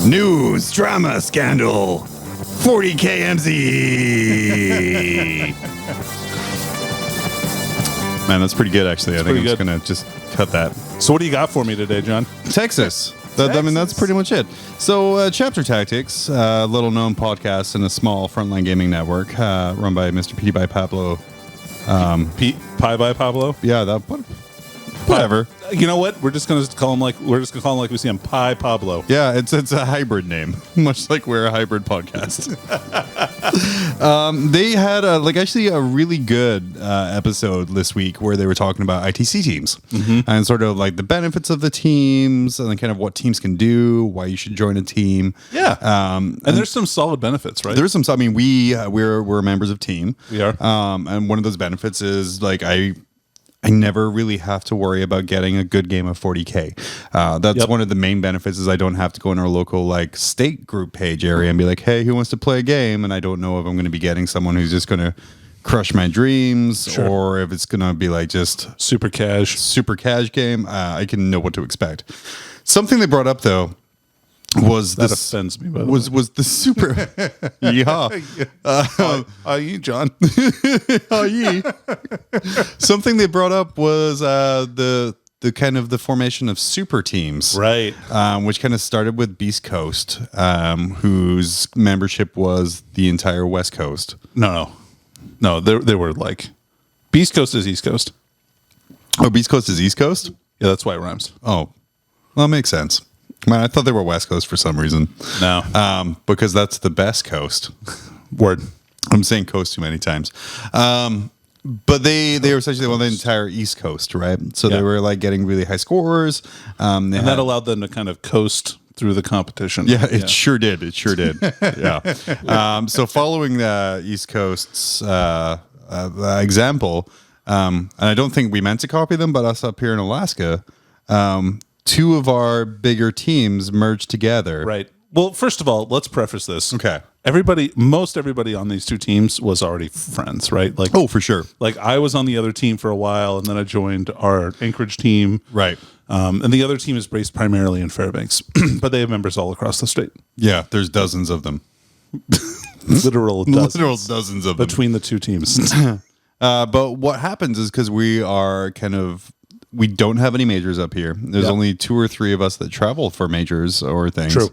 News, drama, scandal. 40K MZ. Man, that's pretty good, actually. I think I'm just going to just cut that. So what do you got for me today, John? Texas. I mean, that's pretty much it. So, Chapter Tactics, a little-known podcast in a small frontline gaming network run by Mr. P. by Pablo. Pie by Pablo? Yeah, whatever. You know what? We're just gonna call him like we see him, Pie Pablo. Yeah, it's a hybrid name, much like we're a hybrid podcast. They had a really good episode this week where they were talking about ITC teams and sort of like the benefits of the teams and then kind of what teams can do, why you should join a team. Yeah, and there's some solid benefits, right? There's some. I mean, we're members of team. We are, and one of those benefits is like I never really have to worry about getting a good game of 40K. That's one of the main benefits is I don't have to go in our local like state group page area and be like, hey, who wants to play a game? And I don't know if I'm going to be getting someone who's just going to crush my dreams or if it's going to be like just super cash game. I can know what to expect. Something they brought up though was that offends me. By the way. Was the super yeah? You, John. Something they brought up was the kind of the formation of super teams, right? Which kind of started with Beast Coast, whose membership was the entire West Coast. No. They were like Beast Coast is East Coast. Oh, Beast Coast is East Coast. Yeah, that's why it rhymes. Oh, well, that makes sense. Man, I thought they were West Coast for some reason. No. Because that's the best coast. Word. I'm saying coast too many times. But they were essentially the entire East Coast, right? So they were like getting really high scores. And that allowed them to kind of coast through the competition. Yeah, it sure did. It sure did. Yeah. So following the East Coast's example, and I don't think we meant to copy them, but us up here in Alaska, two of our bigger teams merged together. Right. Well, first of all, let's preface this. Okay. Most everybody on these two teams was already friends, right? Like, oh, for sure. Like I was on the other team for a while, and then I joined our Anchorage team. Right. And the other team is based primarily in Fairbanks, but they have members all across the state. Yeah, there's dozens of them. Literal dozens of them between the two teams. But what happens is because we don't have any majors up here. There's only 2 or 3 of us that travel for majors or things. True.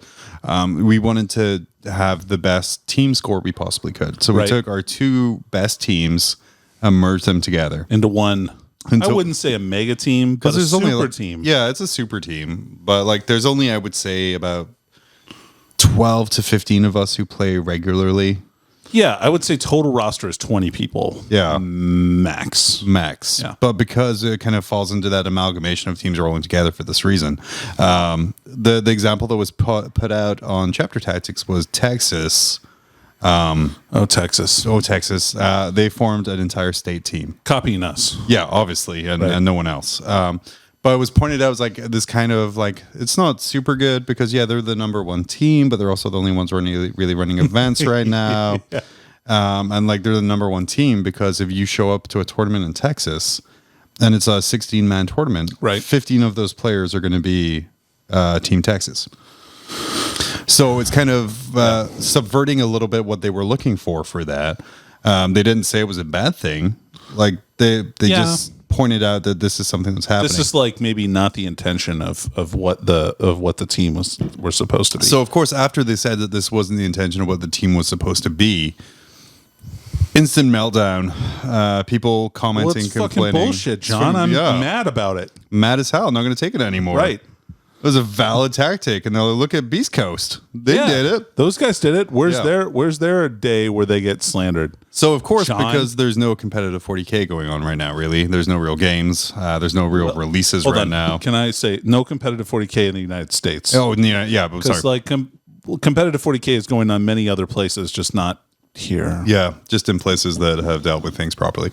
We wanted to have the best team score we possibly could. So we took our 2 best teams and merged them together. Into one. I wouldn't say a mega team, but a super team. Yeah, it's a super team. But like there's only, I would say, about 12 to 15 of us who play regularly. Yeah, I would say total roster is 20 people. Yeah. Max. Yeah. But because it kind of falls into that amalgamation of teams rolling together for this reason, the example that was put out on Chapter Tactics was Texas. Texas. They formed an entire state team. Copying us. Yeah, obviously, and no one else. But it was pointed out as like this kind of like, it's not super good because, they're the number 1 team, but they're also the only ones really running events right now. And like they're the number 1 team because if you show up to a tournament in Texas and it's a 16-man tournament, right, 15 of those players are going to be Team Texas. So it's kind of subverting a little bit what they were looking for that. They didn't say it was a bad thing. Like they just pointed out that this is something that's happening. This is like maybe not the intention of what the team were supposed to be. So of course, after they said that this wasn't the intention of what the team was supposed to be, instant meltdown. People commenting, it's complaining. Fucking bullshit, John. I'm mad about it. Mad as hell. I'm not going to take it anymore. Right. It was a valid tactic, and they'll look at Beast Coast. They did it. Those guys did it. Where's their day where they get slandered? So of course, because there's no competitive 40K going on right now. Really, there's no real games. There's no real releases now. Can I say no competitive 40K in the United States? Oh, yeah. But sorry. Like competitive 40K is going on many other places, just not here. Yeah, just in places that have dealt with things properly.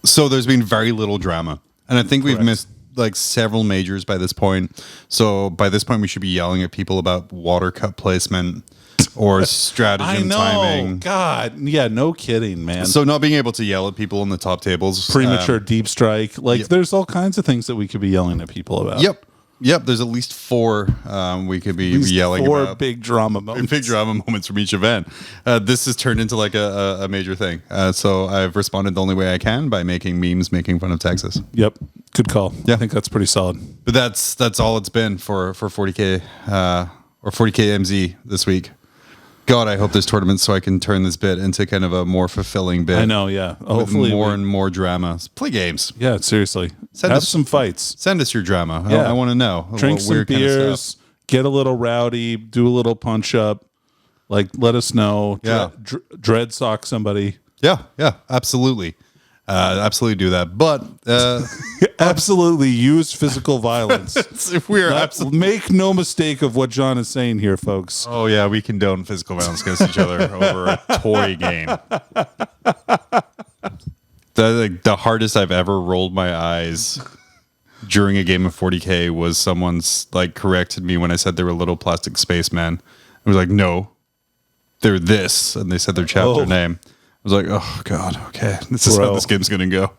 So there's been very little drama, and I think we've missed like several majors by this point. So by this point, we should be yelling at people about water cup placement or stratagem timing. God, yeah, no kidding, man. So not being able to yell at people in the top tables, premature deep strike, there's all kinds of things that we could be yelling at people about. Yep, there's at least 4 we could be yelling 4 about. big drama moments. Big drama moments from each event. This has turned into like a major thing. So I've responded the only way I can by making memes making fun of Texas. Yep. Good call. Yeah. I think that's pretty solid. But that's all it's been for 40K or 40K MZ this week. God, I hope there's tournaments so I can turn this bit into kind of a more fulfilling bit. I know, yeah. With Hopefully more and more drama. Play games. Yeah, seriously. Send Have us- some fights. Send us your drama. Yeah. I want to know. Drink what some weird kind of beers, stuff. get a little rowdy, do a little punch up. Like, let us know. Yeah. Dread sock somebody. Yeah, absolutely. Absolutely do that. But Absolutely use physical violence. if we're Make no mistake of what John is saying here, folks. oh yeah, we condone physical violence against each other over a toy game. The hardest I've ever rolled my eyes during a game of 40K was someone's like corrected me when I said they were little plastic spacemen. I was like, no, they're this, and they said their chapter name. I was like, oh god, okay, this is how Bro. this game's gonna go.